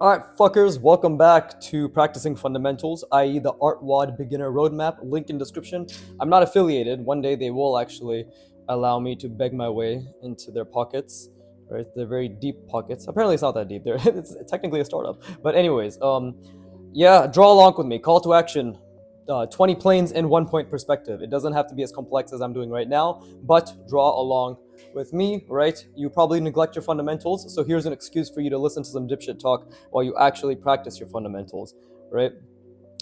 Alright, fuckers, welcome back to Practicing Fundamentals, i.e., the artwod beginner roadmap. Link in description. I'm not affiliated. One day they will actually allow me to beg my way into their pockets. Right? They're very deep pockets. Apparently, it's not that deep. It's technically a startup. But, anyways, yeah, draw along with me. Call to action. 20 planes in 1 point perspective. It doesn't have to be as complex as I'm doing right now, but draw along with me, right? You probably neglect your fundamentals, so here's an excuse for you to listen to some dipshit talk while you actually practice your fundamentals, right?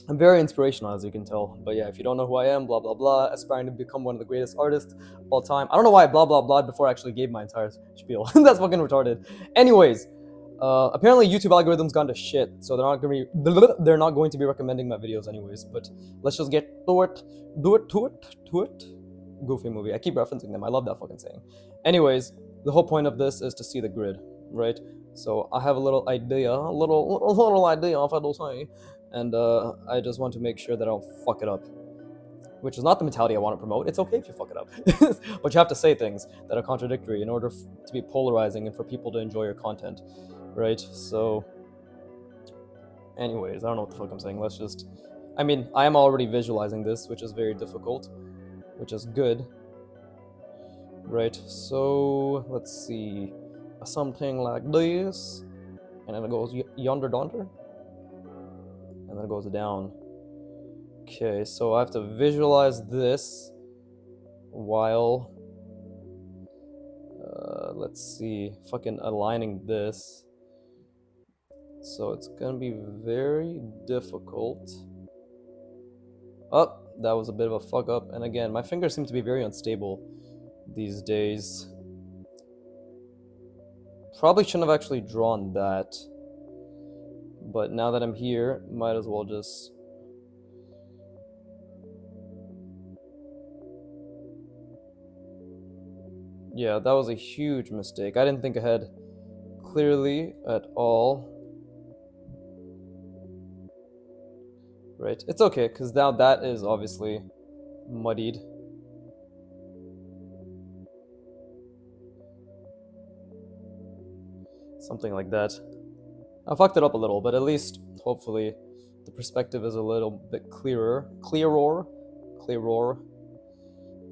I'm very inspirational, as you can tell. But yeah, if you don't know who I am, blah blah blah, aspiring to become one of the greatest artists of all time. I don't know why I blah blah blah before I actually gave my entire spiel. That's fucking retarded. Anyways, apparently YouTube algorithm's gone to shit, so they're not going to be recommending my videos anyways. But let's just get to it. Do it. Goofy movie. I keep referencing them. I love that fucking saying. Anyways, the whole point of this is to see the grid, right? So I have a little idea, a little idea, if I don't say, and I just want to make sure that I don't fuck it up. Which is not the mentality I want to promote. It's okay if you fuck it up, but you have to say things that are contradictory in order to be polarizing and for people to enjoy your content, right? So, anyways, I don't know what the fuck I'm saying. Let's just. I mean, I am already visualizing this, which is very difficult, which is good. Right, so let's see, something like this, and then it goes yonder donder, and then it goes down. Okay, so I have to visualize this while, let's see, fucking aligning this. So it's gonna be very difficult. Oh, that was a bit of a fuck up, and again, my fingers seem to be very unstable these days. Probably shouldn't have actually drawn that, but now that I'm here, might as well just. Yeah, that was a huge mistake. I didn't think ahead clearly at all. Right, it's okay, because now that is obviously muddied. Something like that. I fucked it up a little, but at least, hopefully, the perspective is a little bit clearer. Clearer.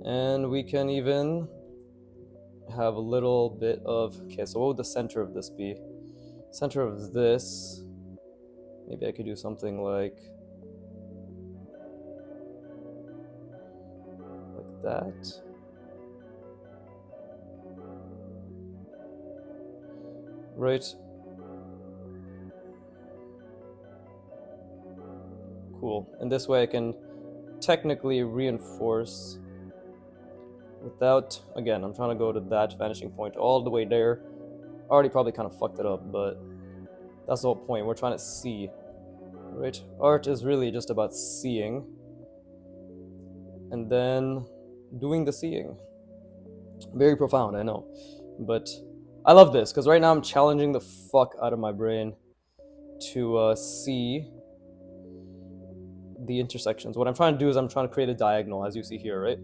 And we can even have a little bit of. Okay, so what would the center of this be? Center of this. Maybe I could do something like that. Right. Cool. And this way I can technically reinforce without, again, I'm trying to go to that vanishing point all the way there. Already probably kind of fucked it up, but that's the whole point. We're trying to see, right? Art is really just about seeing and then doing the seeing. Very profound, I know, but I love this because right now I'm challenging the fuck out of my brain to see the intersections. What I'm trying to do is I'm trying to create a diagonal, as you see here, right?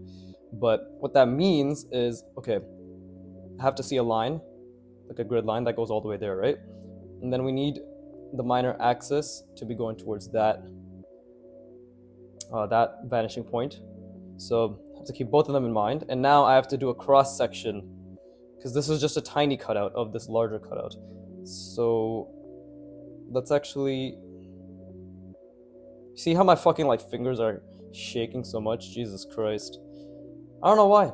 But what that means is, okay, I have to see a line, like a grid line that goes all the way there, right? And then we need the minor axis to be going towards that that vanishing point. So I have to keep both of them in mind. And now I have to do a cross section because this is just a tiny cutout of this larger cutout. So let's actually see how my fucking like fingers are shaking so much. Jesus Christ. I don't know why.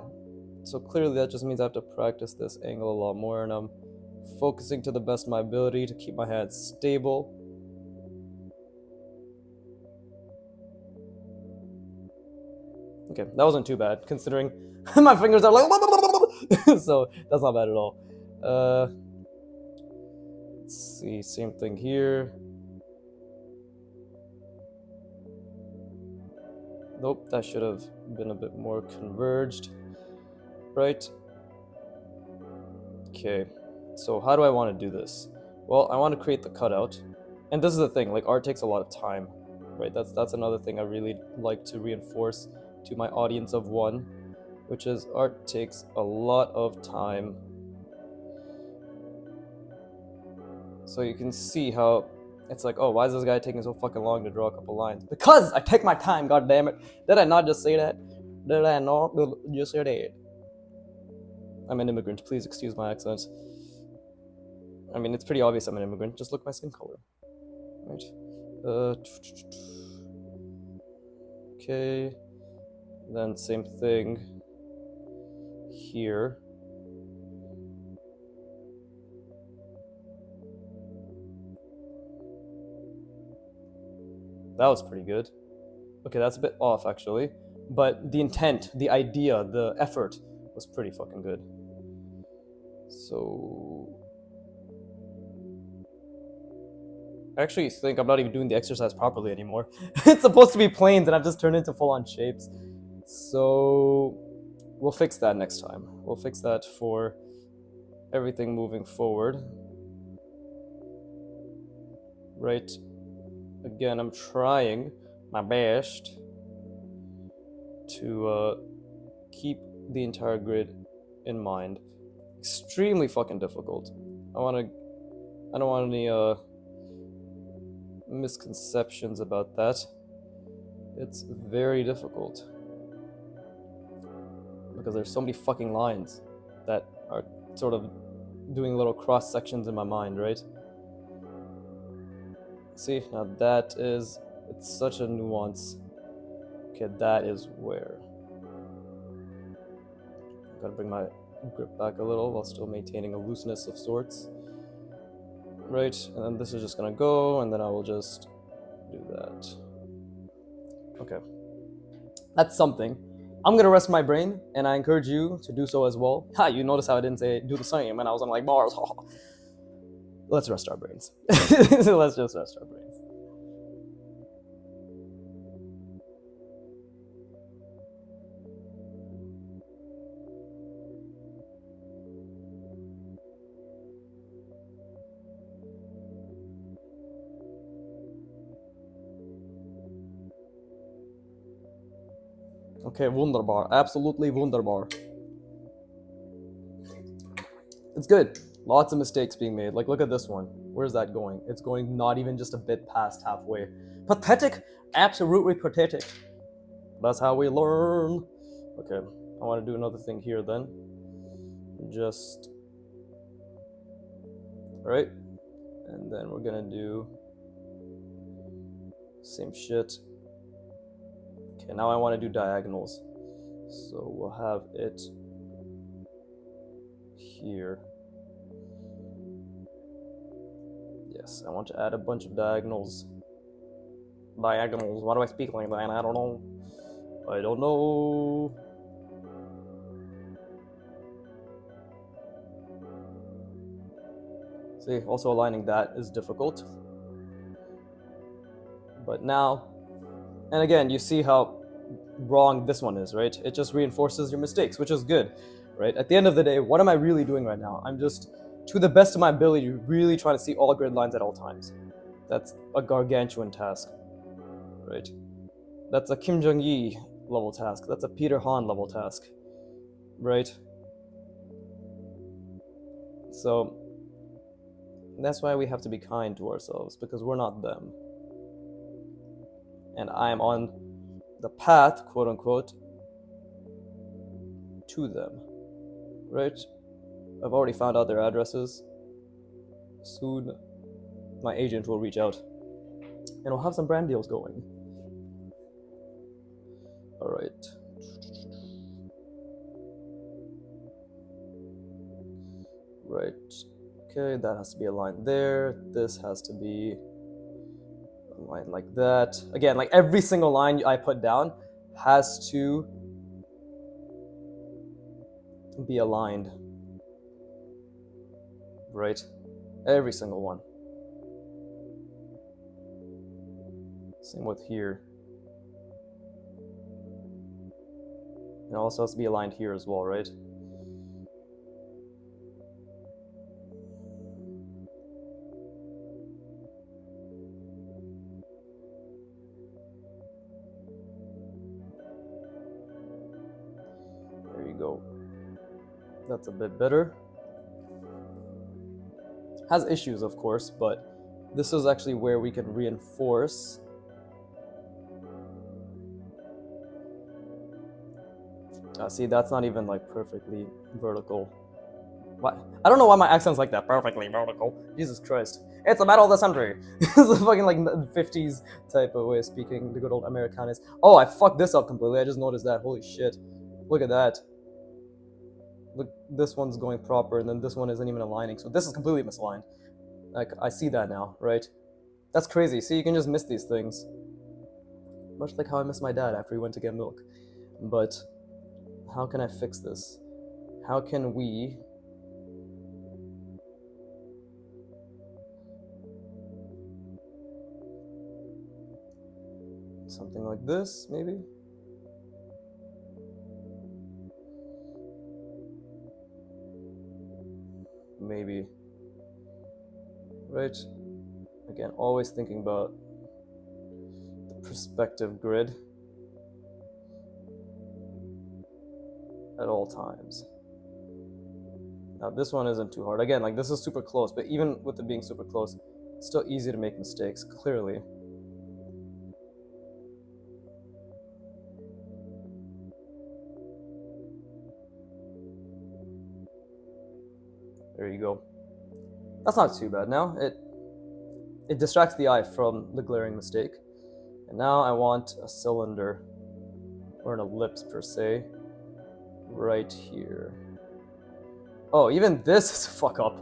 So clearly that just means I have to practice this angle a lot more, and I'm focusing to the best of my ability to keep my hands stable. Okay, that wasn't too bad considering my fingers are like so that's not bad at all. Let's see, same thing here. Nope, that should have been a bit more converged. Right? Okay, so how do I want to do this? Well, I want to create the cutout. And this is the thing, like art takes a lot of time, right? That's another thing I really like to reinforce to my audience of one, which is art takes a lot of time. So you can see how it's like, oh, why is this guy taking so fucking long to draw a couple lines? Because I take my time, god damn it. Did I not just say that? Did I not just say that? I'm an immigrant, please excuse my accent. I mean, it's pretty obvious I'm an immigrant, just look at my skin color. Right. Okay. Then same thing here. That was pretty good. Okay, that's a bit off actually, but the intent, the idea, the effort was pretty fucking good. So I actually think I'm not even doing the exercise properly anymore. It's supposed to be planes and I've just turned into full-on shapes. So we'll fix that next time. We'll fix that for everything moving forward. Right. Again, I'm trying my best to keep the entire grid in mind. Extremely fucking difficult. I don't want any misconceptions about that. It's very difficult because there's so many fucking lines that are sort of doing little cross sections in my mind, right? See, now that is, it's such a nuance. Okay, that is where. Gotta bring my grip back a little while still maintaining a looseness of sorts. Right, and then this is just gonna go, and then I will just do that. Okay. That's something. I'm gonna rest my brain, and I encourage you to do so as well. Ha, you notice how I didn't say do the same, and I was on like bars. Let's rest our brains. Let's just rest our brains. Okay, wunderbar. Absolutely wunderbar. It's good. Lots of mistakes being made. Like, look at this one. Where's that going? It's going not even just a bit past halfway. Pathetic. Absolutely pathetic. That's how we learn. Okay, I want to do another thing here then. Just... Alright. And then we're gonna do... same shit. Okay, now I want to do diagonals. So we'll have it here. Yes, I want to add a bunch of diagonals. Diagonals. Why do I speak like that? I don't know. I don't know. See, also aligning that is difficult. But now, and again, you see how wrong this one is, right? It just reinforces your mistakes, which is good, right? At the end of the day, what am I really doing right now? I'm just, to the best of my ability, really trying to see all grid lines at all times. That's a gargantuan task, right? That's a Kim Jong-il level task. That's a Peter Han level task, right? So that's why we have to be kind to ourselves, because we're not them. And I'm on the path, quote unquote, to them, right? I've already found out their addresses. Soon, my agent will reach out, and we'll have some brand deals going. All right. Right. Okay, that has to be aligned there. This has to be line like that. Again, like every single line I put down has to be aligned, right? Every single one. Same with here. It also has to be aligned here as well, right? There you go. That's a bit better. Has issues, of course, but this is actually where we can reinforce. See, that's not even like perfectly vertical. What? I don't know why my accent's like that. Perfectly vertical. Jesus Christ. It's the battle of the century. It's a fucking like 50s type of way of speaking, the good old Americanist. Oh, I fucked this up completely. I just noticed that. Holy shit. Look at that. Look, this one's going proper, and then this one isn't even aligning. So this is completely misaligned. Like, I see that now, right? That's crazy. See, you can just miss these things. Much like how I missed my dad after he went to get milk. But how can I fix this? How can we... something like this, maybe? Maybe. Right? Again, always thinking about the perspective grid at all times. Now this one isn't too hard. Again, like this is super close, but even with it being super close, it's still easy to make mistakes, clearly. There you go. That's not too bad now. It distracts the eye from the glaring mistake. And now I want a cylinder, or an ellipse per se, right here. Oh, even this is a fuck up.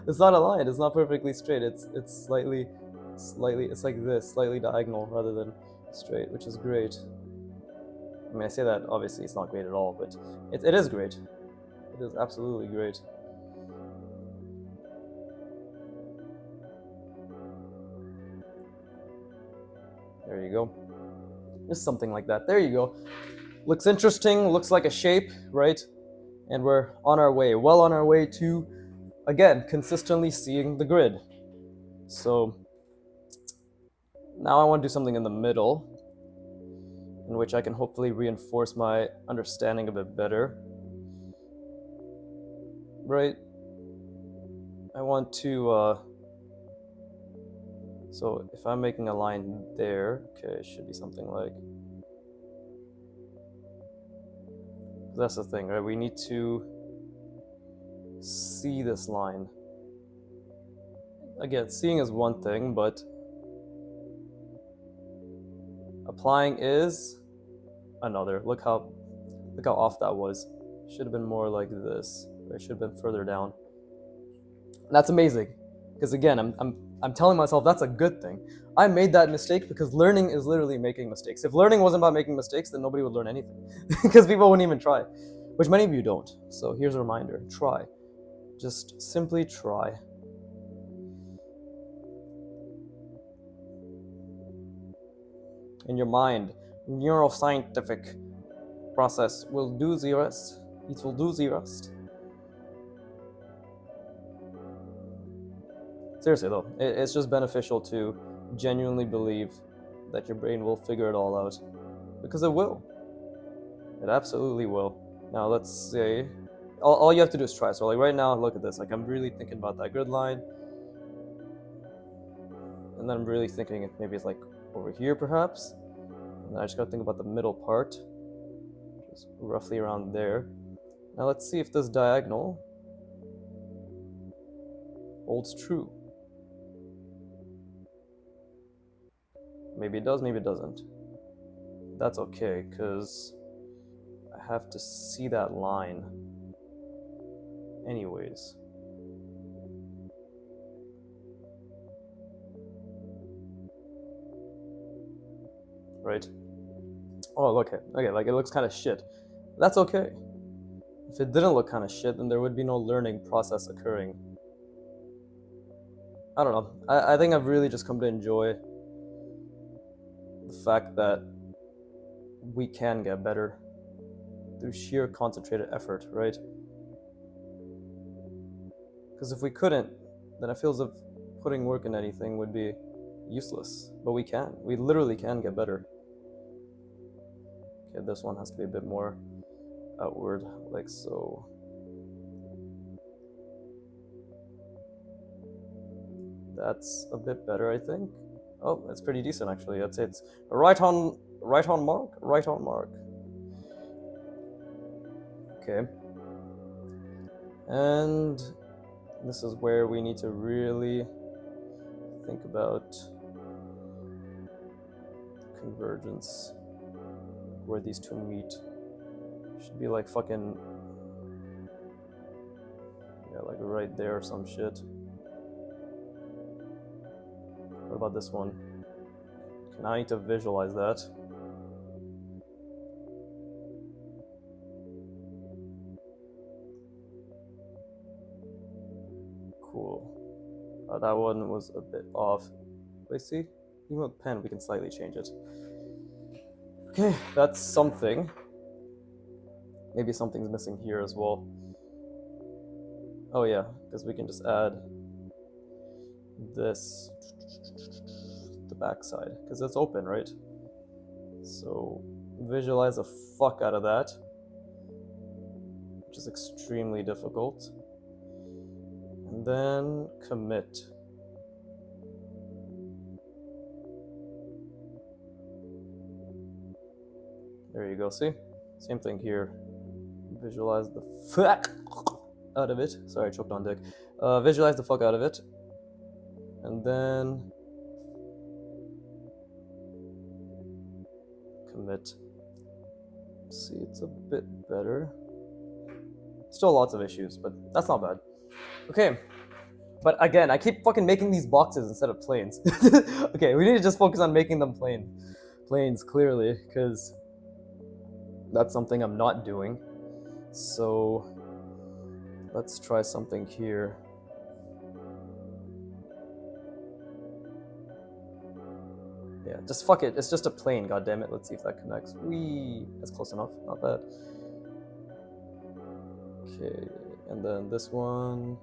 It's not aligned. It's not perfectly straight. It's slightly. It's like this, slightly diagonal rather than straight, which is great. I mean, I say that obviously it's not great at all, but it is great. It is absolutely great. There you go. Just something like that. There you go. Looks interesting. Looks like a shape, right? And we're on our way, well on our way to, again, consistently seeing the grid. So now I want to do something in the middle, in which I can hopefully reinforce my understanding a bit better. Right? I want to, so if I'm making a line there, okay, it should be something like, that's the thing, right? We need to see this line. Again, seeing is one thing, but applying is another. Look how off that was. Should have been more like this. Or it should have been further down. That's amazing, because again, I'm telling myself that's a good thing. I made that mistake because learning is literally making mistakes. If learning wasn't about making mistakes, then nobody would learn anything, because people wouldn't even try, which many of you don't. So here's a reminder: try. Just simply try. In your mind, neuroscientific process will do the rest. It will do the rest. Seriously though, it's just beneficial to genuinely believe that your brain will figure it all out, because it will. It absolutely will. Now let's say, all you have to do is try. So like right now, look at this. Like I'm really thinking about that grid line, and then I'm really thinking maybe it's like over here perhaps. And I just gotta think about the middle part, just roughly around there. Now let's see if this diagonal holds true. Maybe it does, maybe it doesn't. That's okay, because I have to see that line anyways. Right? Oh, okay, like it looks kind of shit. That's okay. If it didn't look kind of shit, then there would be no learning process occurring. I don't know. I think I've really just come to enjoy the fact that we can get better through sheer concentrated effort, right? Because if we couldn't, then it feels as if putting work in anything would be useless. But we can. We literally can get better. Okay, this one has to be a bit more outward, like so. That's a bit better, I think. Oh, it's pretty decent actually. I'd say it's right on mark. Right on mark. Okay. And this is where we need to really think about convergence. Where these two meet. Should be like fucking, yeah, like right there or some shit. What about this one? Okay, now I need to visualize that. Cool. That one was a bit off. Let's see. Even with pen, we can slightly change it. Okay, that's something. Maybe something's missing here as well. Oh yeah, because we can just add this, the backside, because it's open, right? So visualize the fuck out of that, which is extremely difficult. And then commit. There you go, see? Same thing here. Visualize the fuck out of it. Sorry, I choked on dick. Visualize the fuck out of it. And then commit. See, it's a bit better. Still lots of issues, but that's not bad. Okay. But again, I keep fucking making these boxes instead of planes. Okay, we need to just focus on making them planes, clearly, because that's something I'm not doing. So let's try something here. Yeah, just fuck it. It's just a plane, goddammit. Let's see if that connects. Whee! That's close enough. Not bad. Okay, and then this one.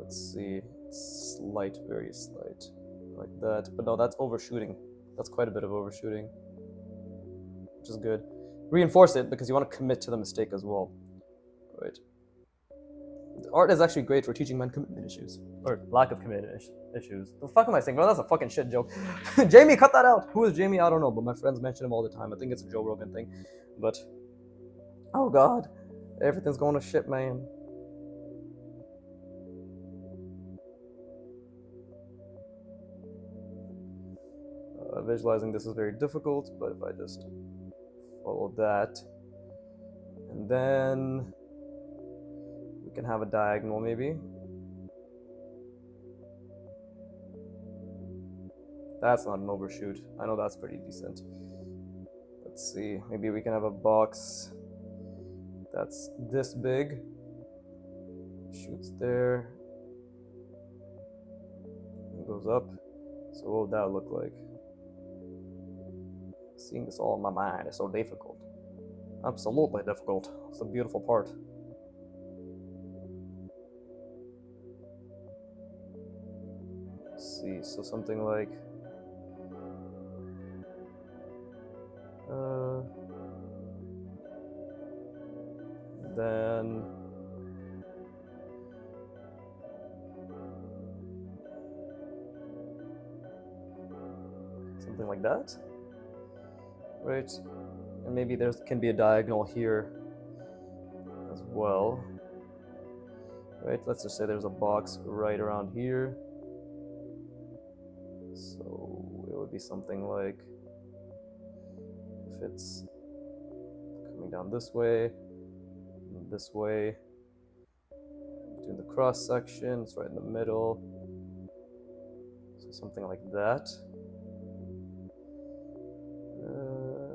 Let's see. It's slight, very slight. Like that. But no, that's overshooting. That's quite a bit of overshooting. Which is good. Reinforce it because you want to commit to the mistake as well. Right. Art is actually great for teaching men commitment issues. Or lack of commitment issues. The fuck am I saying? Bro, that's a fucking shit joke. Jamie, cut that out! Who is Jamie? I don't know, but my friends mention him all the time. I think it's a Joe Rogan thing. But, oh god. Everything's going to shit, man. Visualizing this is very difficult, but if I just follow that, and then we can have a diagonal maybe. That's not an overshoot. I know that's pretty decent. Let's see, maybe we can have a box that's this big. Shoots there. It goes up. So what would that look like? Seeing this all in my mind is so difficult. Absolutely difficult. It's the beautiful part. Let's see, so something like then something like that. Right, and maybe there can be a diagonal here as well. Right, let's just say there's a box right around here. So it would be something like, if it's coming down this way, between the cross section, it's right in the middle. So something like that.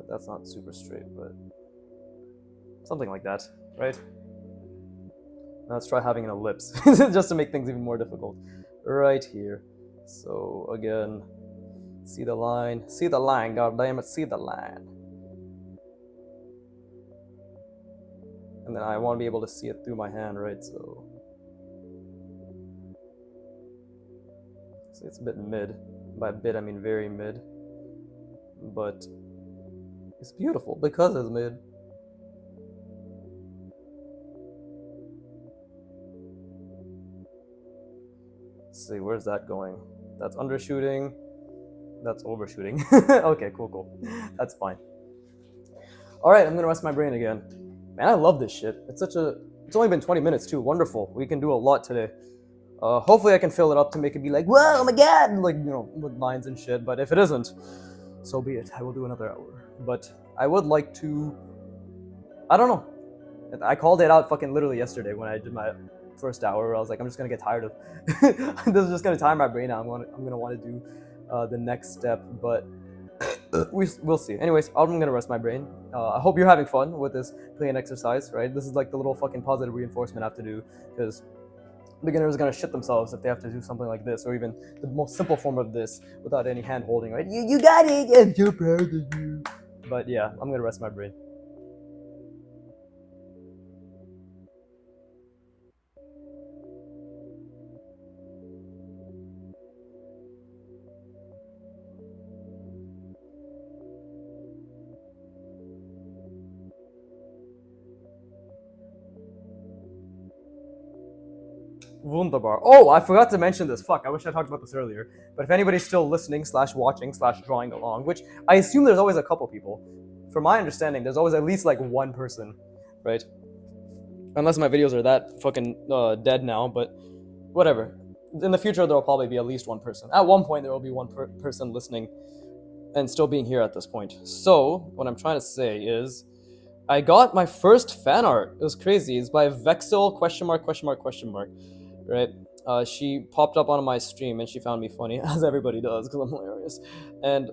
That's not super straight, but something like that, right? Now let's try having an ellipse, just to make things even more difficult. Right here. So again, see the line, god damn it, see the line. And then I want to be able to see it through my hand, right? So it's a bit mid. By bit, I mean very mid. But it's beautiful because it's mid. Let's see, where's that going? That's undershooting. That's overshooting. Okay, cool. That's fine. All right, I'm gonna rest my brain again. Man, I love this shit. It's only been 20 minutes too. Wonderful. We can do a lot today. Hopefully I can fill it up to make it be like, whoa, oh my god, like, you know, with lines and shit. But if it isn't, so be it. I will do another hour. But I would like to, I don't know. I called it out fucking literally yesterday when I did my first hour. I was like, I'm just gonna get tired of this is just gonna tire my brain out. I'm gonna want to do the next step, but we'll see. Anyways, I'm gonna rest my brain. I hope you're having fun with this play exercise, right? This is like the little fucking positive reinforcement I have to do, because beginners are gonna shit themselves if they have to do something like this, or even the most simple form of this without any hand holding, right? You got it, I'm so proud of you. But yeah, I'm gonna rest my brain. Wunderbar. Oh, I forgot to mention this. Fuck, I wish I talked about this earlier. But if anybody's still listening / watching / drawing along, which I assume there's always a couple people. From my understanding, there's always at least like one person, right? Unless my videos are that fucking dead now, but whatever. In the future, there will probably be at least one person. At one point, there will be one person listening and still being here at this point. So, what I'm trying to say is, I got my first fan art. It was crazy. It's by Vexel ? Right? She popped up on my stream and she found me funny, as everybody does, because I'm hilarious. And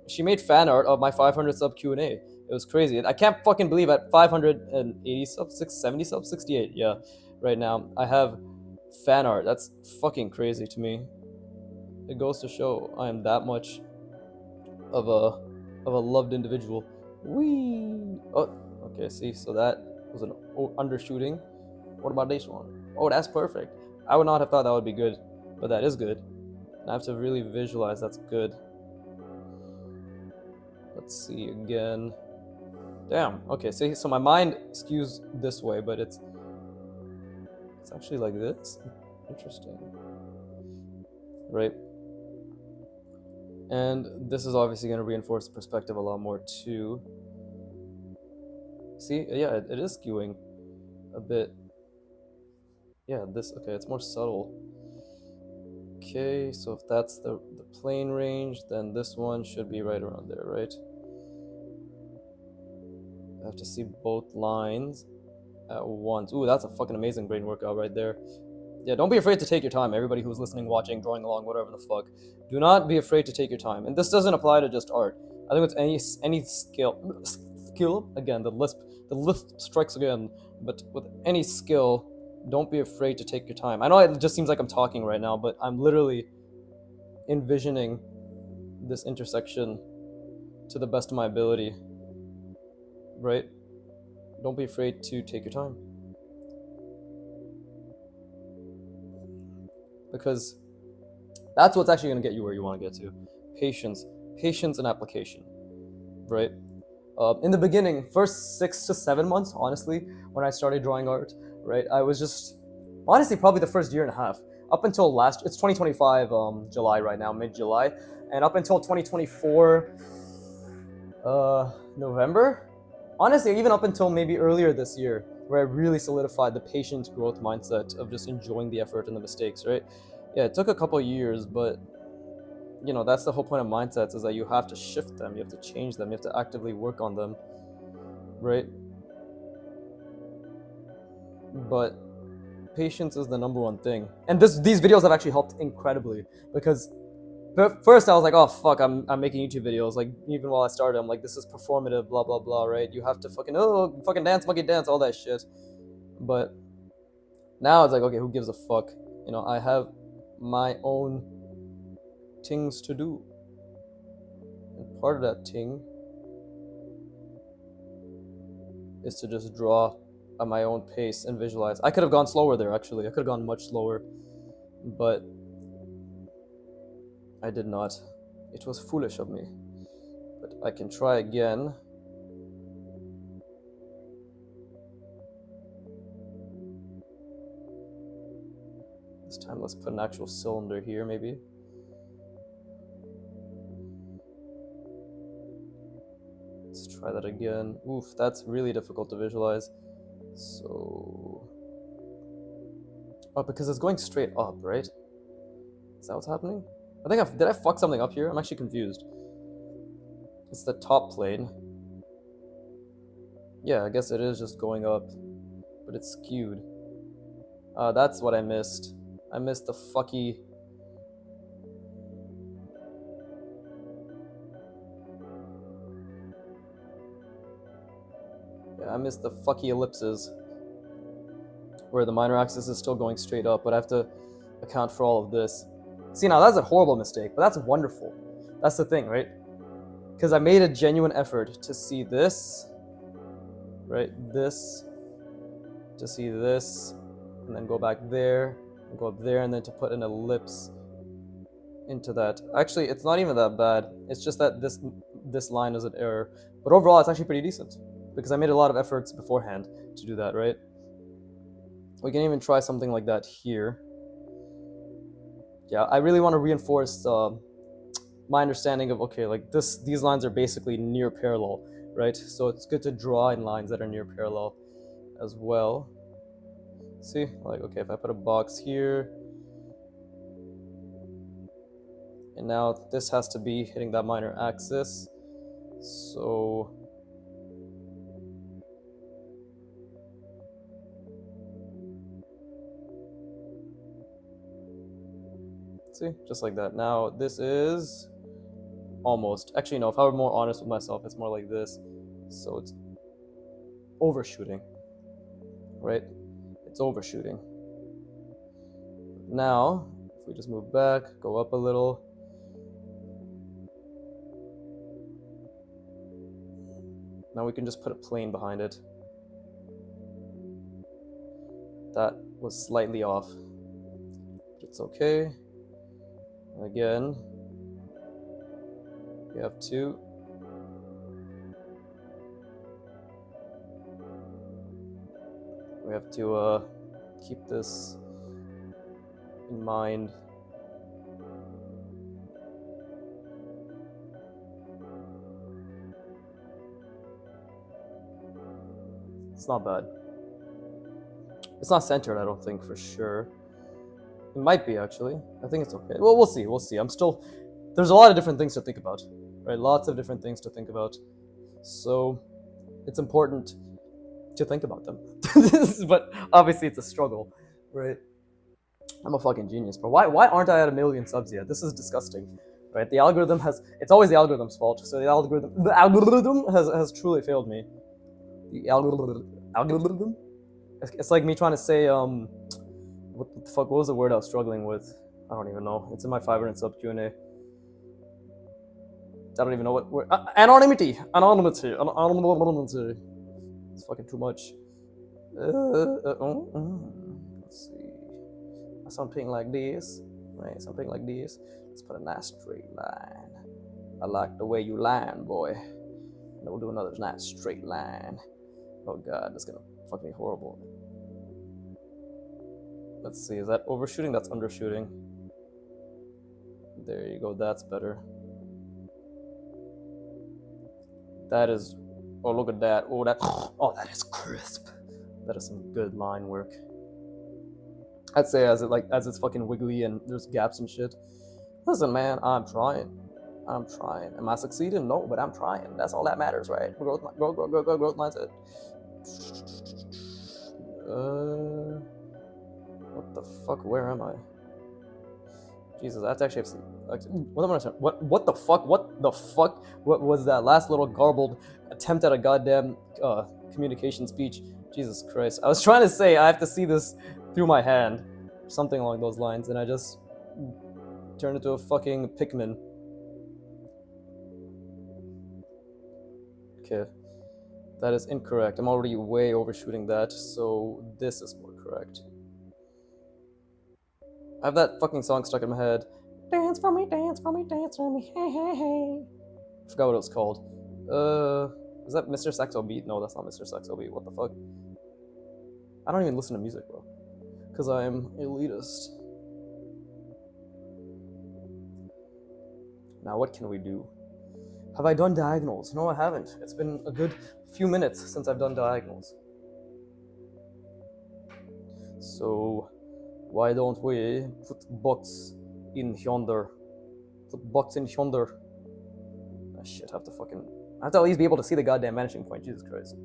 she made fan art of my 500 sub Q&A. It was crazy. I can't fucking believe at 580 subs, 670 subs, 68, yeah, right now, I have fan art. That's fucking crazy to me. It goes to show I am that much of a loved individual. Whee! Oh, okay, see, so that was an undershooting. What about this one? Oh, that's perfect. I would not have thought that would be good, but that is good. And I have to really visualize that's good. Let's see again. Damn. Okay, see, so my mind skews this way, but it's actually like this. Interesting. Right? And this is obviously going to reinforce the perspective a lot more too. See, yeah, it is skewing a bit. Yeah, this, okay, it's more subtle. Okay, so if that's the plane range, then this one should be right around there, right? I have to see both lines at once. Ooh, that's a fucking amazing brain workout right there. Yeah, don't be afraid to take your time. Everybody who's listening, watching, drawing along, whatever the fuck. Do not be afraid to take your time. And this doesn't apply to just art. I think it's any skill. Again, the lisp strikes again. But with any skill, don't be afraid to take your time. I know it just seems like I'm talking right now, but I'm literally envisioning this intersection to the best of my ability. Right? Don't be afraid to take your time. Because that's what's actually going to get you where you want to get to. Patience and application, right? In the beginning, first 6 to 7 months, honestly, when I started drawing art, right, I was just, honestly, probably the first year and a half, up until it's 2025 July right now, mid-July, and up until 2024 November, honestly, even up until maybe earlier this year, where I really solidified the patient growth mindset of just enjoying the effort and the mistakes, right? Yeah, it took a couple years, but you know, that's the whole point of mindsets, is that you have to shift them, you have to change them, you have to actively work on them, right? But patience is the number one thing. And these videos have actually helped incredibly, because first I was like, oh fuck, I'm making YouTube videos. Like, even while I started, I'm like, this is performative, blah blah blah, right? You have to fucking dance, monkey dance, all that shit. But now it's like, okay, who gives a fuck? You know, I have my own things to do. And part of that thing is to just draw at my own pace and visualize. I could have gone slower there, actually. I could have gone much slower, but I did not. It was foolish of me. But I can try again. This time let's put an actual cylinder here, maybe. Let's try that again. Oof, that's really difficult to visualize. So... Oh, because it's going straight up, right? Is that what's happening? I think did I fuck something up here? I'm actually confused. It's the top plane. Yeah, I guess it is just going up, but it's skewed. That's what I missed. I missed the fucky... Yeah, I missed the fucky ellipses, where the minor axis is still going straight up, but I have to account for all of this. See, now that's a horrible mistake, but that's wonderful. That's the thing, right? Because I made a genuine effort to see this, right? This, to see this, and then go back there, and go up there, and then to put an ellipse into that. Actually, it's not even that bad. It's just that this line is an error. But overall, it's actually pretty decent, because I made a lot of efforts beforehand to do that, right? We can even try something like that here. Yeah, I really want to reinforce my understanding of, okay, like these lines are basically near parallel, right? So it's good to draw in lines that are near parallel as well. See, like, okay, if I put a box here, and now this has to be hitting that minor axis, so see, just like that. Now this is almost, actually no, if I were more honest with myself, it's more like this. So it's overshooting, right? It's overshooting. Now, if we just move back, go up a little. Now we can just put a plane behind it. That was slightly off, but it's okay. Again, we have to keep this in mind. It's not bad. It's not centered, I don't think, for sure. It might be, actually. I think it's okay. Well, we'll see. We'll see. There's a lot of different things to think about, right? Lots of different things to think about. So it's important to think about them. But obviously it's a struggle, right? I'm a fucking genius, but why aren't I at 1 million subs yet? This is disgusting, right? The algorithm it's always the algorithm's fault. So the algorithm has truly failed me. The algorithm? It's like me trying to say, what the fuck, what was the word I was struggling with? I don't even know. It's in my 500 sub Q&A. I don't even know what word. Anonymity. It's fucking too much. Let's see. Something like this, right? Something like this. Let's put a nice straight line. I like the way you line, boy. And we'll do another nice straight line. Oh god, that's gonna fuck me horrible. Let's see, is that overshooting? That's undershooting. There you go, that's better. That is, oh look at that. Oh, that is crisp. That is some good line work. I'd say as it's fucking wiggly and there's gaps and shit. Listen, man, I'm trying. Am I succeeding? No, but I'm trying. That's all that matters, right? Growth mindset. What the fuck? Where am I? Jesus, that's actually what the fuck? What the fuck? What was that last little garbled attempt at a goddamn communication speech? Jesus Christ! I was trying to say I have to see this through my hand, something along those lines, and I just turned into a fucking Pikmin. Okay, that is incorrect. I'm already way overshooting that, so this is more correct. I have that fucking song stuck in my head. Dance for me, dance for me, dance for me, hey, hey, hey. I forgot what it was called. Is that Mr. Saxo Beat? No, that's not Mr. Saxo Beat. What the fuck? I don't even listen to music, bro. Because I'm elitist. Now what can we do? Have I done diagonals? No, I haven't. It's been a good few minutes since I've done diagonals. So why don't we put box in yonder? Put box in yonder. Ah, shit, I have to at least be able to see the goddamn vanishing point. Jesus Christ.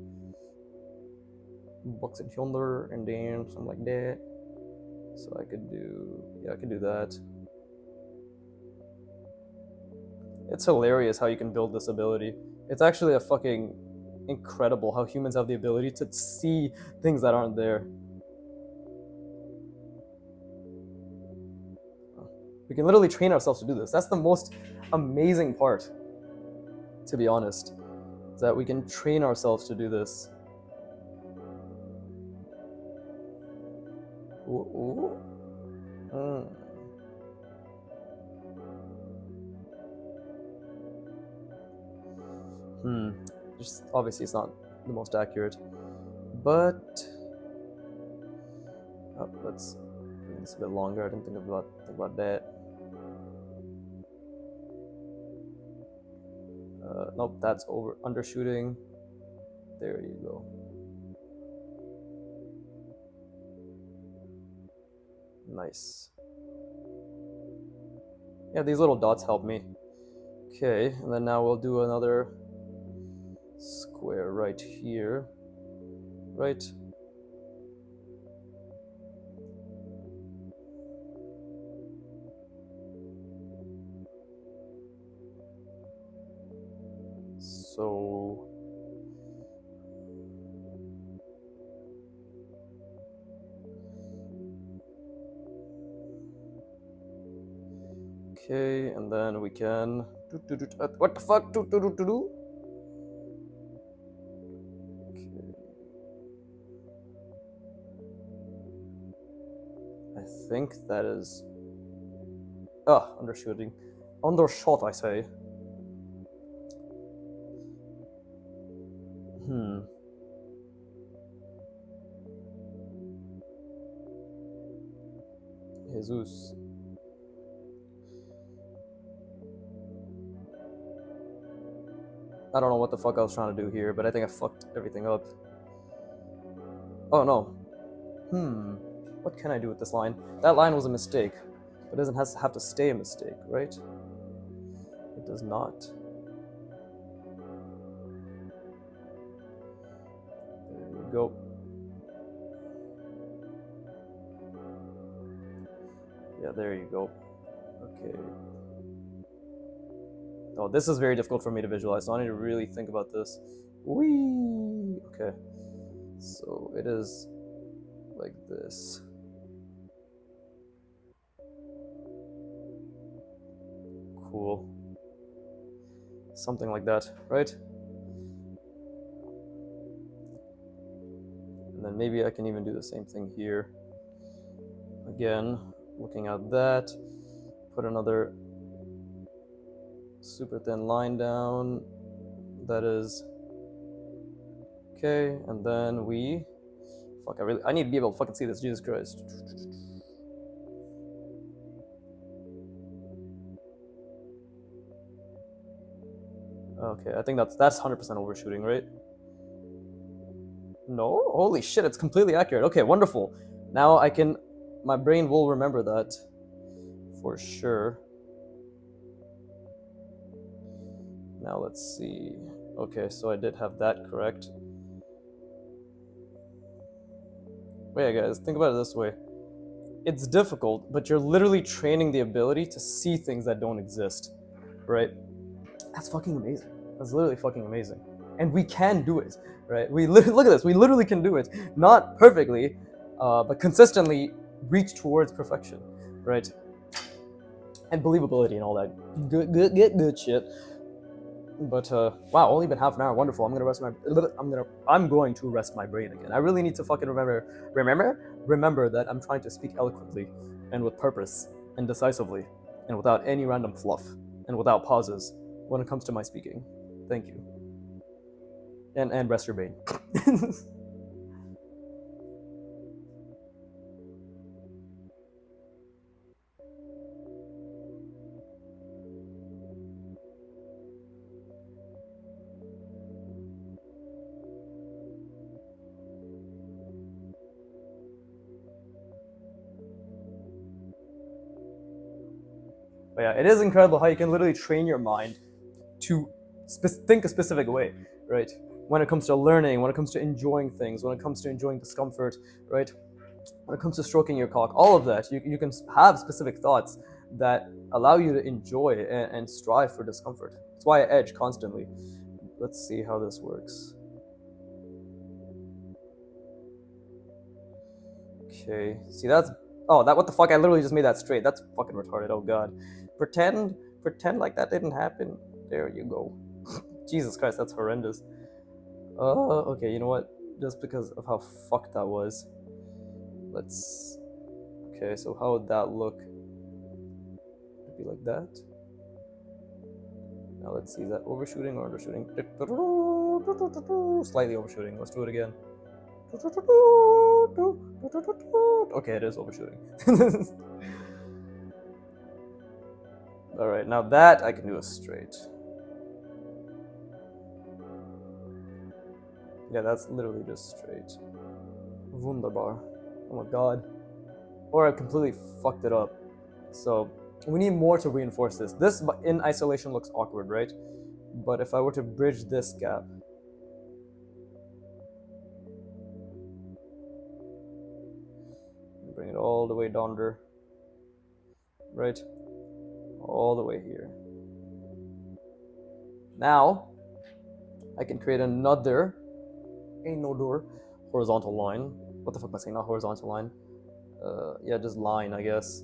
Box in yonder, and then something like that. So I could do that. It's hilarious how you can build this ability. It's actually a fucking incredible how humans have the ability to see things that aren't there. We can literally train ourselves to do this. That's the most amazing part, to be honest, is that we can train ourselves to do this. Ooh, ooh. Just obviously it's not the most accurate, but let's make this a bit longer. I didn't think about that. Nope, that's undershooting. There you go. Nice. Yeah, these little dots help me. Okay, and then now we'll do another square right here. Right. So okay, and then we can what the fuck? I think that is undershooting. Undershot, I say. Jesus. I don't know what the fuck I was trying to do here, but I think I fucked everything up. Oh no. What can I do with this line? That line was a mistake, but it doesn't have to stay a mistake, right? It does not. There we go. Yeah, there you go. Okay. Oh, this is very difficult for me to visualize, so I need to really think about this. Whee! Okay. So it is like this. Cool. Something like that, right? And then maybe I can even do the same thing here. Again, looking at that, put another super thin line down. That is okay, and then we I need to be able to fucking see this, Jesus Christ. Okay, I think that's 100% overshooting, right? No? Holy shit, it's completely accurate. Okay, wonderful. Now my brain will remember that for sure. Now let's see. Okay, so I did have that correct. Wait, guys, think about it this way. It's difficult, but you're literally training the ability to see things that don't exist, right? That's fucking amazing. That's literally fucking amazing. And we can do it, right? Look at this. We literally can do it. Not perfectly, but consistently reach towards perfection, right? And believability and all that good shit. But wow, only been half an hour. Wonderful. I'm going to rest my brain again. I really need to fucking remember that I'm trying to speak eloquently and with purpose and decisively and without any random fluff and without pauses when it comes to my speaking. Thank you. And rest your brain. But yeah, it is incredible how you can literally train your mind to think a specific way, right? When it comes to learning, when it comes to enjoying things, when it comes to enjoying discomfort, right? When it comes to stroking your cock, all of that, you can have specific thoughts that allow you to enjoy and strive for discomfort. That's why I edge constantly. Let's see how this works. Okay, see that's, oh, that, what the fuck, I literally just made that straight. That's fucking retarded, oh god. Pretend like that didn't happen. There you go. Jesus Christ, that's horrendous. Okay, you know what? Just because of how fucked that was. Let's, okay, so how would that look? It'd be like that. Now let's see, is that overshooting or undershooting? Slightly overshooting. Let's do it again. Okay, it is overshooting. Alright, now that I can do a straight. Yeah, that's literally just straight. Wunderbar. Oh my god. Or I completely fucked it up. So, we need more to reinforce this. This in isolation looks awkward, right? But if I were to bridge this gap, bring it all the way down there, right? All the way here. Now, I can create another horizontal line. What the fuck am I saying? Not horizontal line. Yeah, just line, I guess.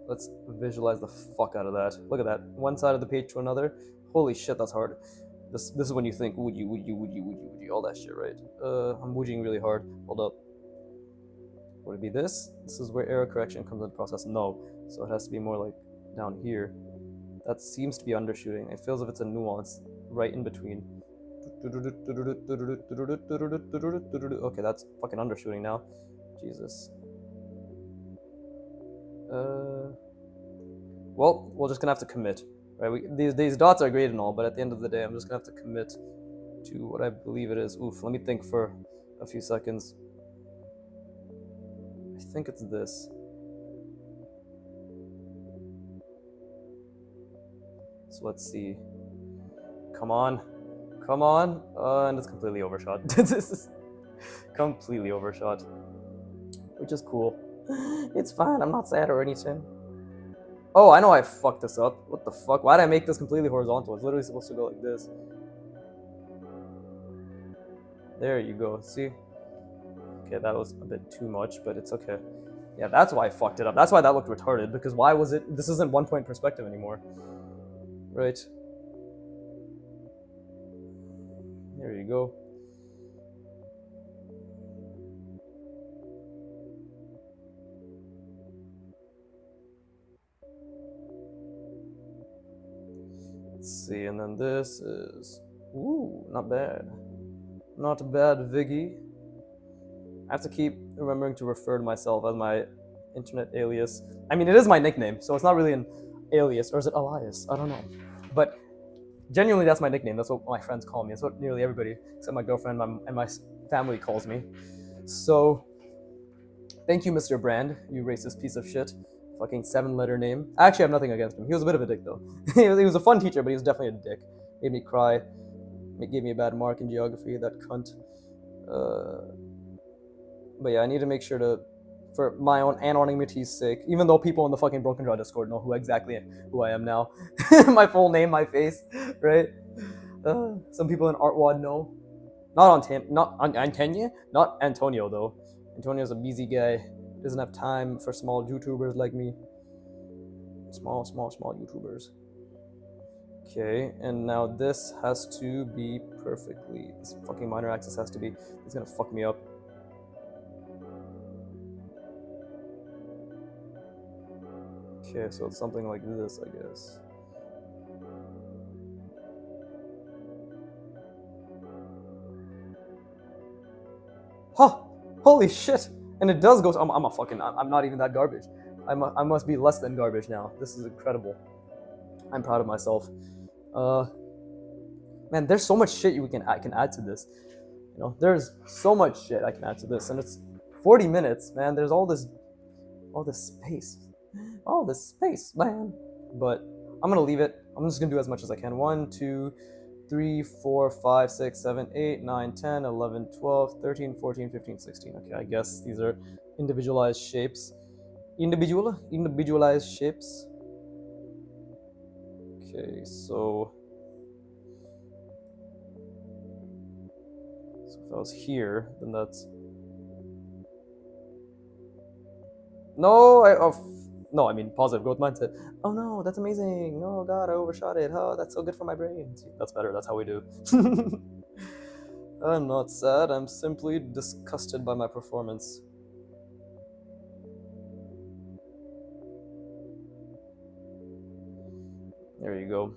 Let's visualize the fuck out of that. Look at that. One side of the page to another. Holy shit, that's hard. This is when you think, would you, all that shit, right? I'm woojing really hard. Hold up. Would it be this? This is where error correction comes into the process. No. So it has to be more like down here. That seems to be undershooting. It feels as if it's a nuance right in between. Okay, that's fucking undershooting now. Jesus. Well, we're just gonna have to commit, right? These dots are great and all, but at the end of the day, I'm just gonna have to commit to what I believe it is. Oof, let me think for a few seconds. I think it's this. So let's see. Come on. Come on. And it's completely overshot. This is completely overshot. Which is cool. It's fine, I'm not sad or anything. Oh, I know I fucked this up. What the fuck? Why did I make this completely horizontal? It's literally supposed to go like this. There you go, see? Okay, that was a bit too much, but it's okay. Yeah, that's why I fucked it up. That's why that looked retarded, because why was it... This isn't one-point perspective anymore. Right. There you go. Let's see, and then this is... Ooh, not bad. Not bad, Viggy. I have to keep remembering to refer to myself as my internet alias. I mean, it is my nickname, so it's not really an alias, or is it Elias? I don't know. But genuinely, that's my nickname. That's what my friends call me. That's what nearly everybody, except my girlfriend and my family, calls me. So, thank you, Mr. Brand, you racist piece of shit. Fucking 7-letter name. I actually have nothing against him. He was a bit of a dick, though. he was a fun teacher, but he was definitely a dick. Made me cry. Gave me a bad mark in geography, that cunt. But yeah, I need to make sure to, for my own anonymity's sake, even though people in the fucking Broken Draw Discord know who I am now. My full name, my face, right? Some people in artwod know. Not Antonio, though. Antonio's a busy guy. Doesn't have time for small YouTubers like me. Small YouTubers. Okay, and now this has to be perfectly... This fucking minor axis has to be... It's gonna fuck me up. Okay, so it's something like this, I guess. Huh! Holy shit! And it does go... I'm not even that garbage. I must be less than garbage now. This is incredible. I'm proud of myself. Man, there's so much shit I can add to this. You know, there's so much shit I can add to this, and it's 40 minutes, man. There's all this space, man. but I'm gonna leave it. I'm just gonna do as much as I can. 1, 2, 3, 4, 5, 6, 7, 8, 9, 10, 11, 12, 13, 14, 15, 16. Okay, I guess these are individualized shapes. Individualized shapes. Okay, so if I was here, then that's no, I mean positive growth mindset. Oh no, that's amazing. Oh god, I overshot it. Oh, that's so good for my brain. See, that's better. That's how we do. I'm not sad. I'm simply disgusted by my performance. There you go.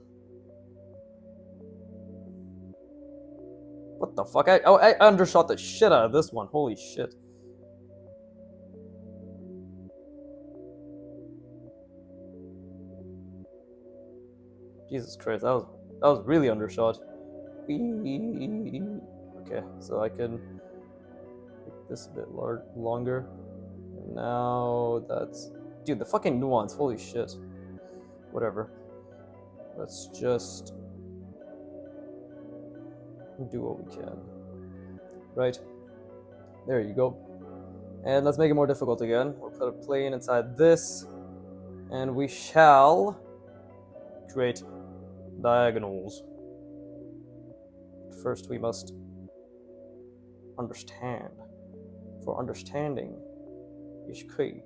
What the fuck? I undershot the shit out of this one. Holy shit. Jesus Christ, that was really undershot. Okay, so I can make this a bit longer. And now that's... Dude, the fucking nuance, holy shit. Whatever. Let's just do what we can. Right? There you go. And let's make it more difficult again. We'll put a plane inside this, and we shall create diagonals. First, we must understand. For understanding is key.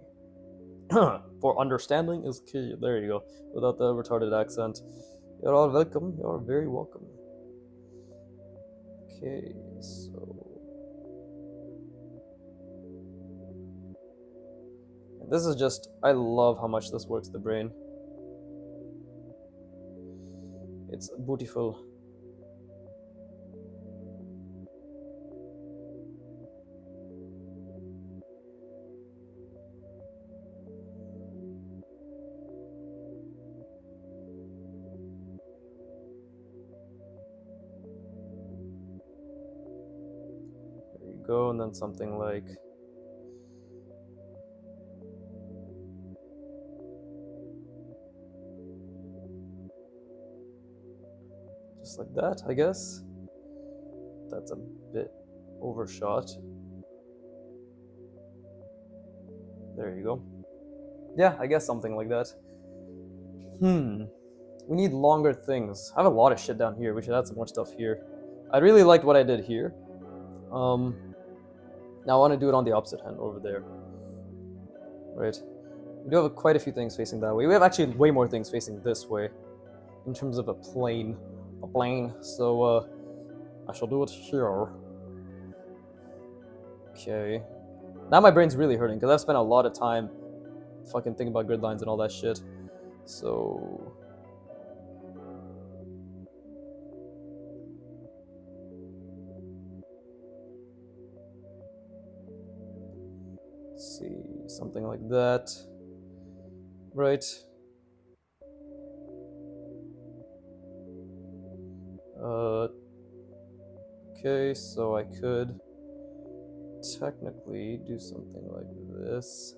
For understanding is key. There you go. Without the retarded accent. You're all welcome. You're very welcome. Okay, so... This is just... I love how much this works the brain. It's beautiful. There you go, and then something like... just like that, I guess. That's a bit overshot. There you go. Yeah, I guess something like that. We need longer things. I have a lot of shit down here. We should add some more stuff here. I really liked what I did here. Now I want to do it on the opposite hand over there. Right. We do have quite a few things facing that way. We have actually way more things facing this way in terms of a plane. So I shall do it here. Okay. Now my brain's really hurting because I've spent a lot of time fucking thinking about grid lines and all that shit. So... let's see, something like that. Right. Okay, so I could technically do something like this.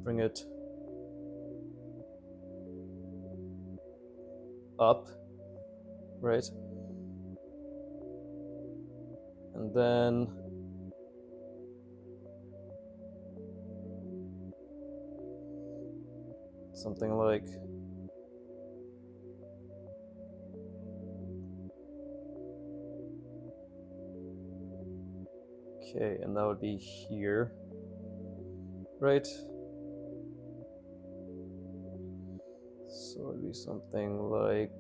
Bring it up, right? And then something like okay, and that would be here, right? So it would be something like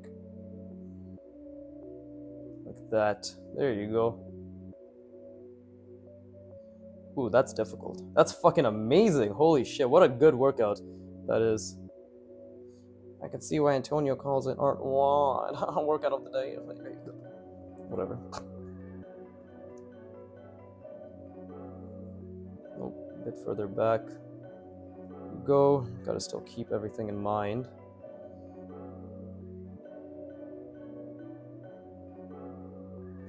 that. There you go. Ooh, that's difficult. That's fucking amazing. Holy shit, what a good workout that is. I can see why Antonio calls it artwod. Workout of the day. Whatever. Nope, a bit further back. You go. Gotta still keep everything in mind.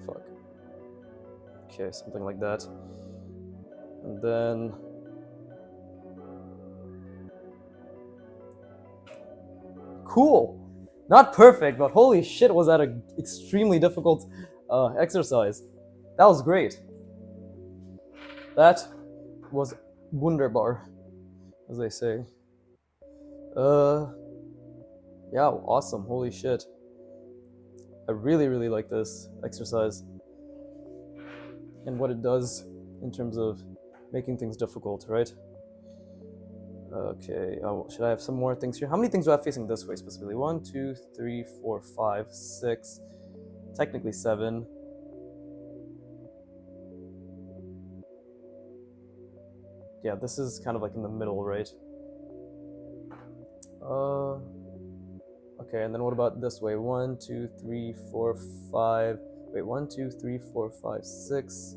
Fuck. Okay, something like that. And then cool. Not perfect, but holy shit, was that an extremely difficult exercise. That was great. That was wunderbar, as they say. Yeah, awesome. Holy shit. I really, really like this exercise and what it does in terms of making things difficult, right? Okay, should I have some more things here? How many things do I have facing this way specifically? 1, 2, 3, 4, 5, 6, technically 7. Yeah, this is kind of like in the middle, right? Okay, and then what about this way? 1, 2, 3, 4, 5. Wait, 1, 2, 3, 4, 5, 6.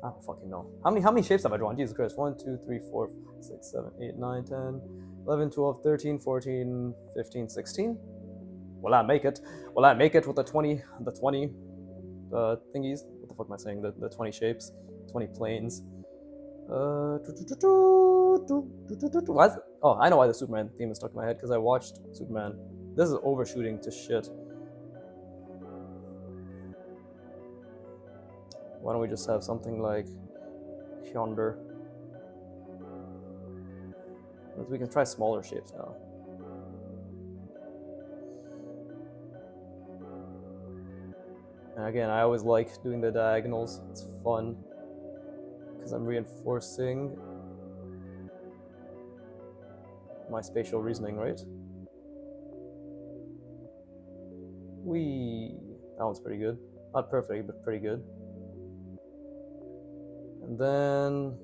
I don't fucking know. How many shapes have I drawn? Jesus Christ. 1, 2, 3, 4, 5, 6, 7, 8, 9, 10, 11, 12, 13, 14, 15, 16. Will I make it? Will I make it with the 20 thingies? What the fuck am I saying? The 20 shapes, 20 planes. Why is it? Oh, I know why the Superman theme is stuck in my head, because I watched Superman. This is overshooting to shit. Why don't we just have something like yonder? We can try smaller shapes now. And again, I always like doing the diagonals. It's fun because I'm reinforcing my spatial reasoning, right? That one's pretty good. Not perfect, but pretty good. And then,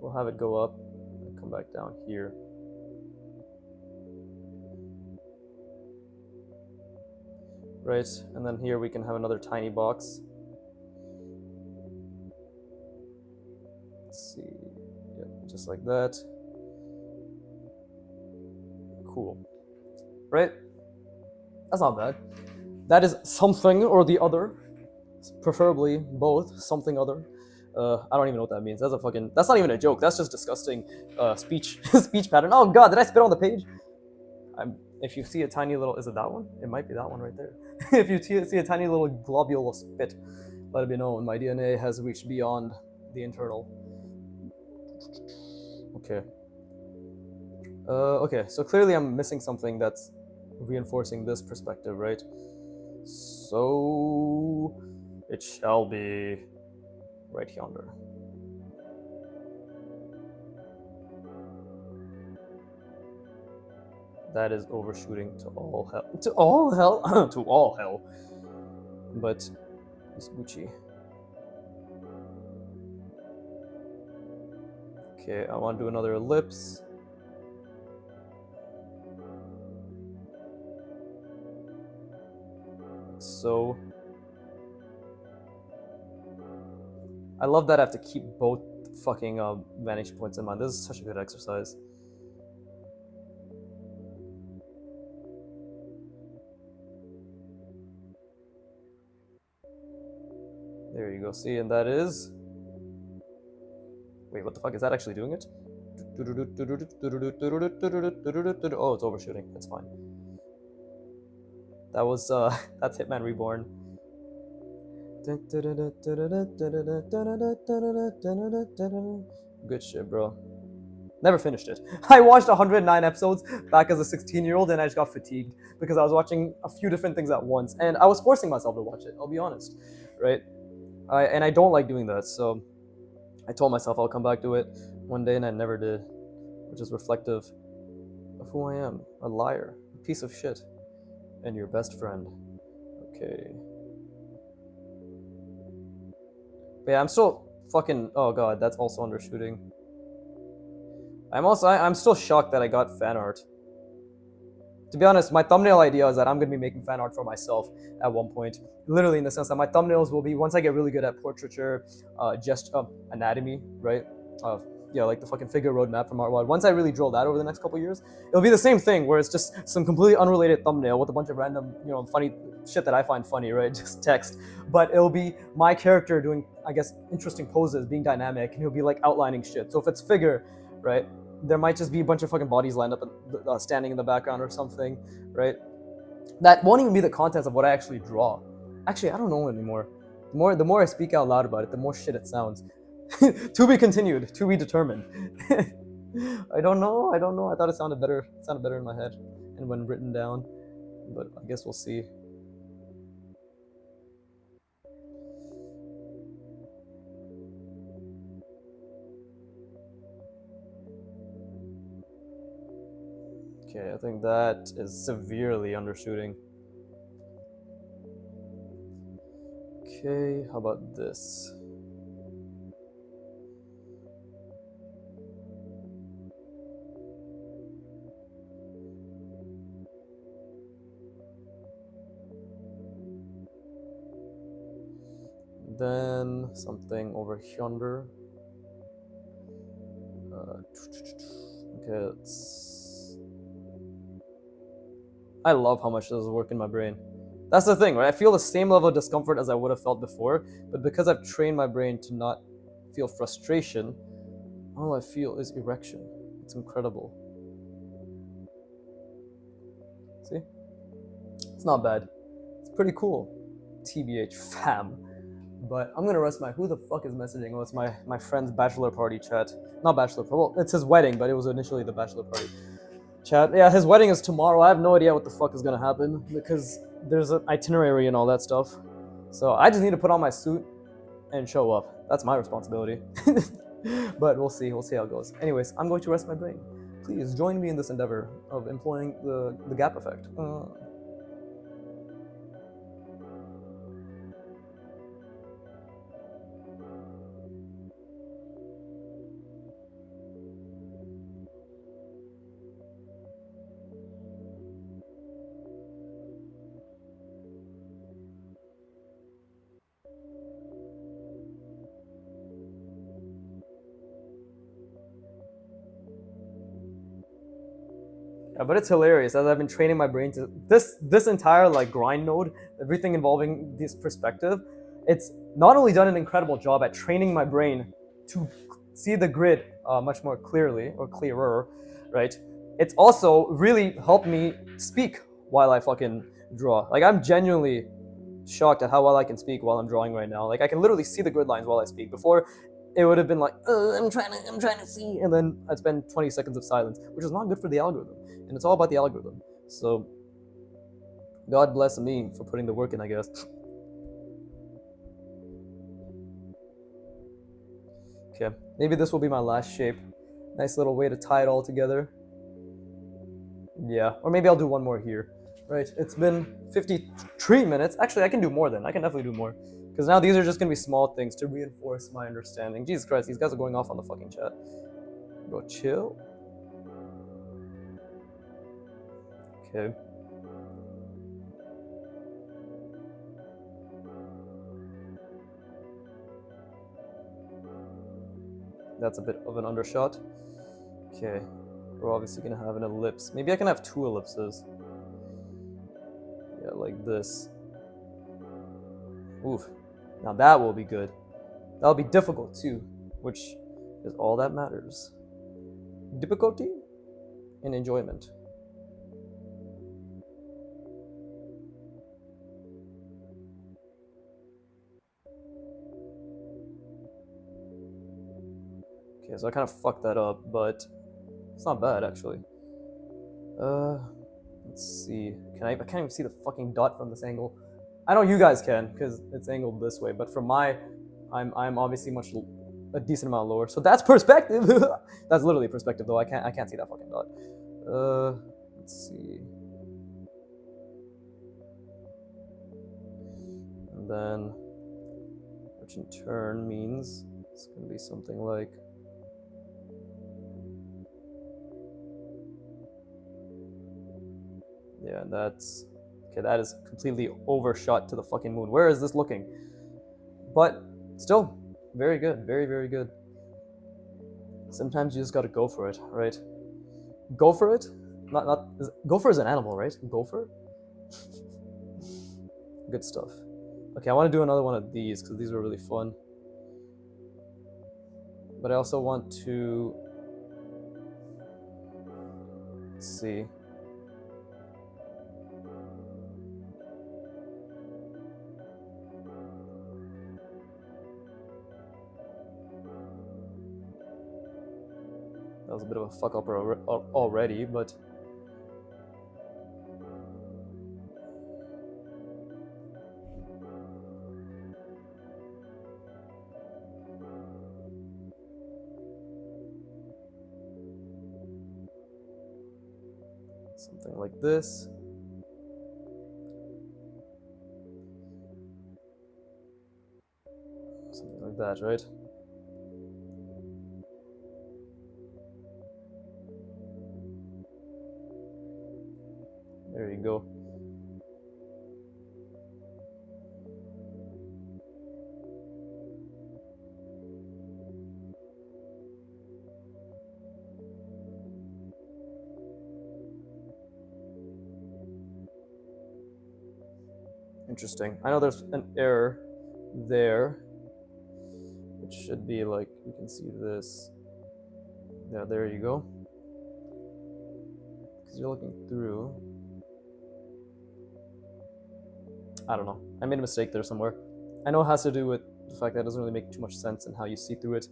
we'll have it go up and come back down here. Right, and then here we can have another tiny box. Let's see, yeah, just like that. Cool, right? That's not bad. That is something or the other, preferably both, something other. I don't even know what that means. That's not even a joke. That's just disgusting speech pattern. Oh god, did I spit on the page? If you see a tiny little, is it that one? It might be that one right there. If you see a tiny little globule of spit, let it be known my DNA has reached beyond the internal. Okay. Okay, so clearly I'm missing something that's reinforcing this perspective, right? So it shall be right yonder. That is overshooting to all hell. To all hell? To all hell. But it's Gucci. Okay, I want to do another ellipse. So I love that I have to keep both fucking vantage points in mind. This is such a good exercise. There you go. See, and that is. Wait, what the fuck? Is that actually doing it? Oh, it's overshooting. It's fine. That was that's Hitman Reborn. Good shit, bro. Never finished it. I watched 109 episodes back as a 16-year-old and I just got fatigued because I was watching a few different things at once and I was forcing myself to watch it, I'll be honest, right? And I don't like doing that, so I told myself I'll come back to it one day and I never did, which is reflective of who I am, a liar, a piece of shit, and your best friend. Okay. But yeah, I'm still fucking, oh god, that's also undershooting. I'm still shocked that I got fan art. To be honest, my thumbnail idea is that I'm going to be making fan art for myself at one point. Literally in the sense that my thumbnails will be, once I get really good at portraiture, just anatomy, right? yeah, like the fucking figure roadmap from artwod. Once I really drill that over the next couple years, it'll be the same thing where it's just some completely unrelated thumbnail with a bunch of random, funny shit that I find funny, right? Just text, but it'll be my character doing, I guess, interesting poses, being dynamic, and he'll be like outlining shit. So if it's figure, right, there might just be a bunch of fucking bodies lined up and standing in the background or something, right? That won't even be the contents of what I actually draw. Actually, I don't know anymore. The more I speak out loud about it, the more shit it sounds. To be continued, to be determined. I don't know. I thought it sounded better. It sounded better in my head and when written down, but I guess we'll see. Okay, I think that is severely undershooting. Okay, how about this? Then something over yonder. Okay, I love how much this is working my brain. That's the thing, right? I feel the same level of discomfort as I would have felt before, but because I've trained my brain to not feel frustration, all I feel is erection. It's incredible. See? It's not bad. It's pretty cool. TBH fam. But I'm gonna rest my. Who the fuck is messaging? Oh, it's my friend's bachelor party chat. Not bachelor party. Well, it's his wedding, but it was initially the bachelor party chat. Yeah, his wedding is tomorrow. I have no idea what the fuck is gonna happen because there's an itinerary and all that stuff. So I just need to put on my suit and show up. That's my responsibility. But we'll see. We'll see how it goes. Anyways, I'm going to rest my brain. Please join me in this endeavor of employing the gap effect. Yeah, but it's hilarious as I've been training my brain to this entire like grind node, everything involving this perspective. It's not only done an incredible job at training my brain to see the grid much more clearly or clearer, right? It's also really helped me speak while I fucking draw. Like I'm genuinely shocked at how well I can speak while I'm drawing right now. Like I can literally see the grid lines while I speak. Before, it would have been like, I'm trying to see, and then I'd spend 20 seconds of silence, which is not good for the algorithm. And it's all about the algorithm. So, God bless me for putting the work in, I guess. Okay, maybe this will be my last shape. Nice little way to tie it all together. Yeah, or maybe I'll do one more here. Right, it's been 53 minutes. Actually, I can do more then. I can definitely do more. Because now these are just going to be small things to reinforce my understanding. Jesus Christ, these guys are going off on the fucking chat. Bro, chill. Okay. That's a bit of an undershot. Okay. We're obviously going to have an ellipse. Maybe I can have two ellipses. Yeah, like this. Oof. Now that will be good. That'll be difficult too, which is all that matters. Difficulty and enjoyment. Okay, so I kind of fucked that up, but it's not bad actually. Let's see. I can't even see the fucking dot from this angle. I know you guys can because it's angled this way, but from I'm obviously a decent amount lower. So that's perspective. That's literally perspective though. I can't see that fucking dot. Let's see. And then, which in turn means it's gonna be something like. Yeah, that's okay. That is completely overshot to the fucking moon. Where is this looking? But still, very good, very good. Sometimes you just gotta go for it, right? Go for it? Not gopher is an animal, right? Gopher? Good stuff. Okay, I want to do another one of these because these were really fun. But I also want to... Let's see. That was a bit of a fuck up already, but... Something like this. Something like that, right? There you go. Interesting. I know there's an error there. It should be like, you can see this. Yeah, there you go. Because you're looking through. I don't know. I made a mistake there somewhere. I know it has to do with the fact that it doesn't really make too much sense in how you see through it.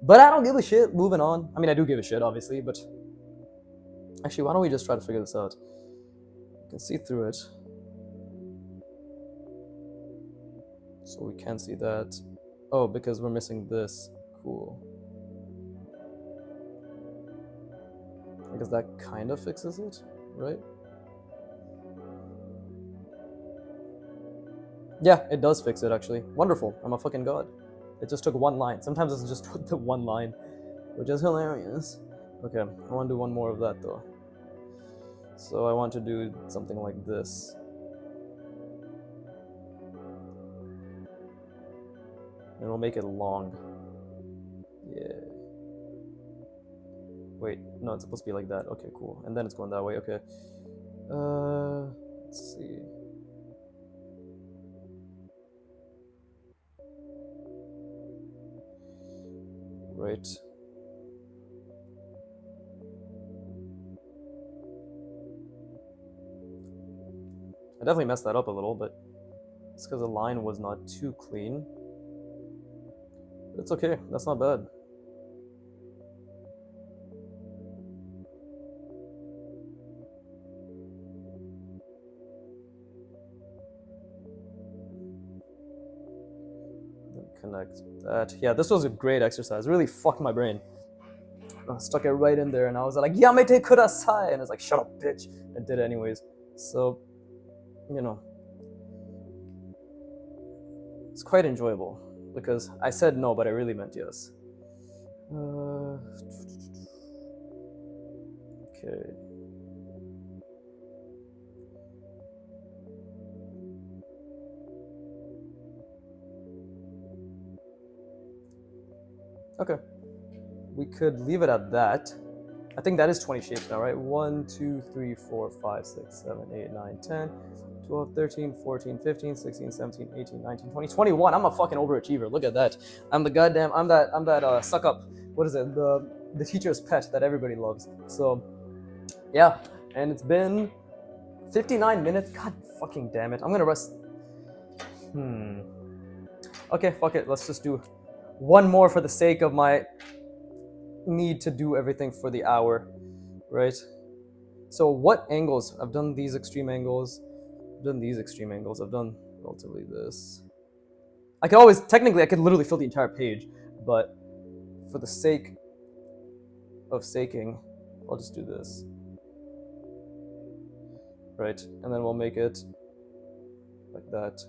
But I don't give a shit. Moving on. I mean, I do give a shit, obviously, but... Actually, why don't we just try to figure this out? You can see through it. So we can see that. Oh, because we're missing this. Cool. I guess that kind of fixes it, right? Yeah, it does fix it, actually. Wonderful. I'm a fucking god. It just took one line. Sometimes it's just the one line, which is hilarious. Okay, I want to do one more of that, though. So I want to do something like this. And we'll make it long. Yeah. Wait, no, it's supposed to be like that. Okay, cool. And then it's going that way. Okay. Let's see. Right. I definitely messed that up a little, but it's because the line was not too clean. But it's okay. That's not bad. Then connect that. Yeah, this was a great exercise. It really fucked my brain. I stuck it right in there, and I was like, "Yamete kudasai," and it's like, "Shut up, bitch!" I did it anyways. So, you know, it's quite enjoyable because I said no, but I really meant yes. Okay. Okay. We could leave it at that. I think that is 20 shapes now, right? 1, 2, 3, 4, 5, 6, 7, 8, 9, 10, 12, 13, 14, 15, 16, 17, 18, 19, 20, 21. I'm a fucking overachiever. Look at that. I'm that suck up. What is it? The teacher's pet that everybody loves. So, yeah. And it's been 59 minutes. God fucking damn it. I'm gonna rest. Okay, fuck it. Let's just do one more for the sake of my need to do everything for the hour, right? So what angles? I've done these extreme angles. I've done these extreme angles. I've done relatively this. I could always, technically, I could literally fill the entire page, but for the sake of saking, I'll just do this. Right, and then we'll make it like that.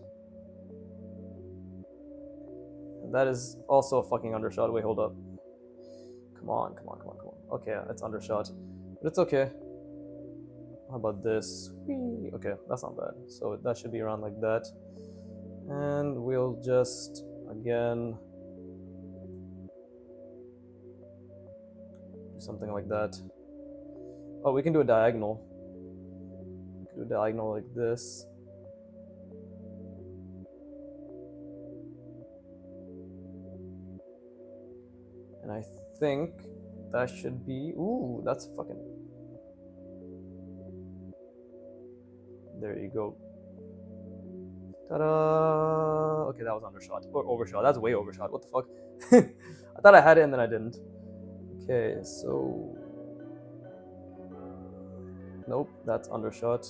And that is also a fucking undershot. Wait, hold up. Come on. Okay, it's undershot, but it's okay. How about this? Whee! Okay, that's not bad. So that should be around like that. And we'll just, again, something like that. Oh, we can do a diagonal. We can do a diagonal like this. And I think that should be, ooh, that's fucking, there you go. Ta-da! Okay, that was undershot, or overshot. That's way overshot. What the fuck? I thought I had it and then I didn't. Okay, so, nope, that's undershot.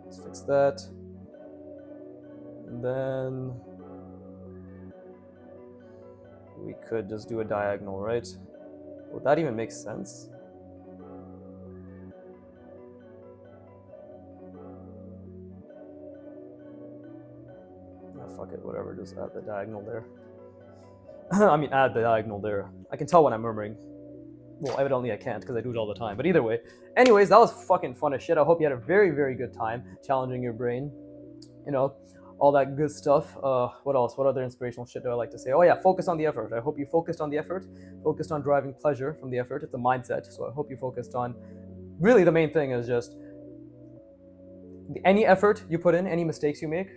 Let's fix that. And then we could just do a diagonal, right? Would that even make sense? Oh, fuck it, whatever, just add the diagonal there. I mean, add the diagonal there. I can tell when I'm murmuring. Well, evidently I can't because I do it all the time. But either way. Anyways, that was fucking fun as shit. I hope you had a very, very good time challenging your brain. You know, all that good stuff. What else? What other inspirational shit do I like to say? Oh yeah, focus on the effort. I hope you focused on the effort, focused on driving pleasure from the effort. It's a mindset. So I hope you focused on, really the main thing is just any effort you put in, any mistakes you make,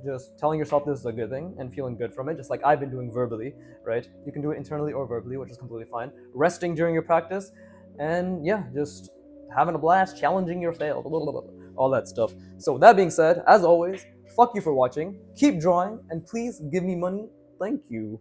just telling yourself this is a good thing and feeling good from it, just like I've been doing verbally, right? You can do it internally or verbally, which is completely fine. Resting during your practice, and yeah, just having a blast, challenging yourself, all that stuff. So that being said, as always, fuck you for watching, keep drawing, and please give me money. Thank you.